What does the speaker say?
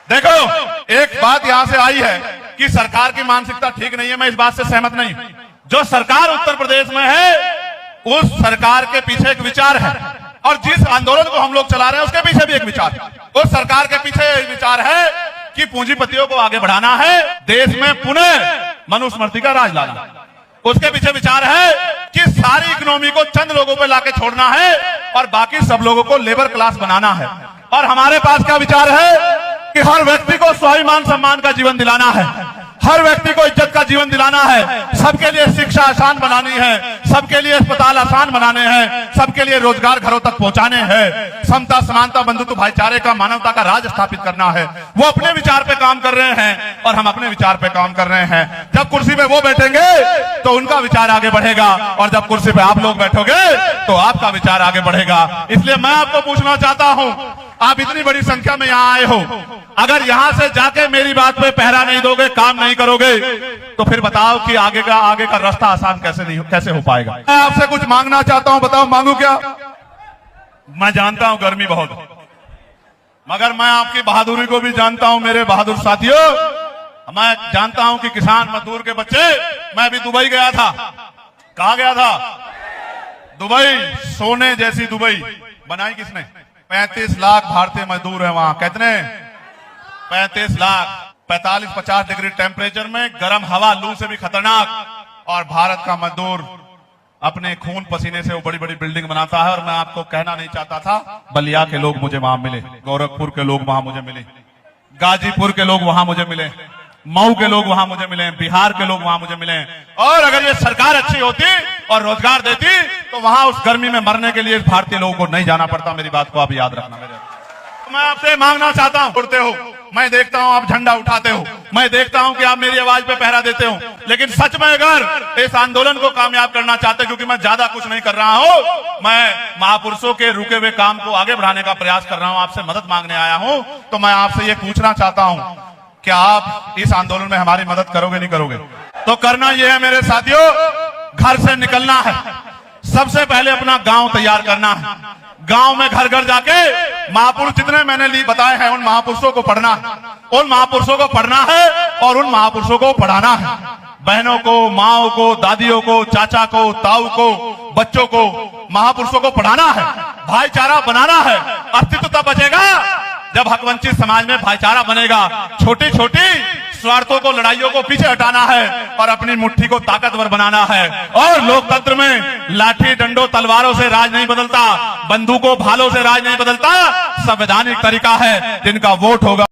देखो, एक बात यहां से आई है कि सरकार की मानसिकता ठीक नहीं है। मैं इस बात से सहमत नहीं। जो सरकार उत्तर प्रदेश में है, उस सरकार के पीछे एक विचार है, और जिस आंदोलन को हम लोग चला रहे हैं उसके पीछे भी एक विचार है। उस सरकार के पीछे एक विचार है कि पूंजीपतियों को आगे बढ़ाना है, देश में पुनः मनुस्मृति का राज लाना। उसके पीछे विचार है कि सारी इकोनॉमी को चंद लोगों पे लाके छोड़ना है और बाकी सब लोगों को लेबर क्लास बनाना है। और हमारे पास क्या विचार है कि हर व्यक्ति को स्वाभिमान सम्मान का जीवन दिलाना है, हर व्यक्ति को इज्जत का जीवन दिलाना है, सबके लिए शिक्षा आसान बनानी है, सबके लिए अस्पताल आसान बनाने हैं, सबके लिए रोजगार घरों तक पहुंचाने हैं, समता समानता बंधुत्व भाईचारे का मानवता का राज स्थापित करना है। वो अपने विचार पे काम कर रहे हैं और हम अपने विचार पे काम कर रहे हैं। जब कुर्सी पे वो बैठेंगे तो उनका विचार आगे बढ़ेगा, और जब कुर्सी पे आप लोग बैठोगे तो आपका विचार आगे बढ़ेगा। इसलिए मैं आपको पूछना चाहता हूं, आप इतनी बड़ी संख्या में यहाँ आए हो, अगर यहां से जाके मेरी बात पे पहरा नहीं दोगे, काम नहीं करोगे, तो फिर बताओ कि आगे का रास्ता आसान कैसे हो पाएगा। मैं आपसे कुछ मांगना चाहता हूं, बताओ मांगू क्या? मैं जानता हूं गर्मी बहुत, मगर मैं आपकी बहादुरी को भी जानता हूं मेरे बहादुर साथियों। मैं जानता हूं कि किसान मजदूर के बच्चे, मैं अभी दुबई गया था। कहा गया था? दुबई। सोने जैसी दुबई बनाई किसने? 35 लाख भारतीय मजदूर है वहां। कितने? 35 लाख। 45-50 डिग्री टेम्परेचर में, गर्म हवा, लू से भी खतरनाक, और भारत का मजदूर अपने खून पसीने से वो बड़ी बड़ी बिल्डिंग बनाता है। और मैं आपको कहना नहीं चाहता था, बलिया के लोग मुझे वहां मिले, गोरखपुर के लोग वहां मुझे मिले, गाजीपुर के लोग वहां मुझे मिले, मऊ के लोग वहां मुझे मिले, बिहार के लोग वहां मुझे मिले। और अगर ये सरकार अच्छी होती और रोजगार देती तो वहां उस गर्मी में मरने के लिए भारतीय लोगों को नहीं जाना पड़ता। मेरी बात को आप याद रखना। मैं आपसे मांगना चाहता हूं, उड़ते हो, मैं देखता हूं आप झंडा उठाते हो, मैं देखता हूं कि आप मेरी आवाज पे पहरा देते हो, लेकिन सच में अगर इस आंदोलन को कामयाब करना चाहते, क्योंकि मैं ज्यादा कुछ नहीं कर रहा हूं, मैं महापुरुषों के रुके हुए काम को आगे बढ़ाने का प्रयास कर रहा हूं, आपसे मदद मांगने आया हूं, तो मैं आपसे ये पूछना चाहता हूं, क्या आप इस आंदोलन में हमारी मदद करोगे, नहीं करोगे? तो करना यह है मेरे साथियों, घर से निकलना है, सबसे पहले अपना गांव तैयार करना है। गांव में घर घर जाके महापुरुष जितने मैंने बताए हैं उन महापुरुषों को पढ़ना है, उन महापुरुषों को पढ़ना है और उन महापुरुषों को पढ़ाना है। बहनों को, माओ को, दादियों को, चाचा को, ताऊ को, बच्चों को, महापुरुषों को पढ़ाना है, भाईचारा बनाना है। अस्तित्व तब बचेगा जब हकवंचित समाज में भाईचारा बनेगा। छोटी छोटी स्वार्थों को, लड़ाइयों को पीछे हटाना है और अपनी मुट्ठी को ताकतवर बनाना है। और लोकतंत्र में लाठी डंडों तलवारों से राज नहीं बदलता, बंदूकों भालों से राज नहीं बदलता। संवैधानिक तरीका है जिनका वोट होगा।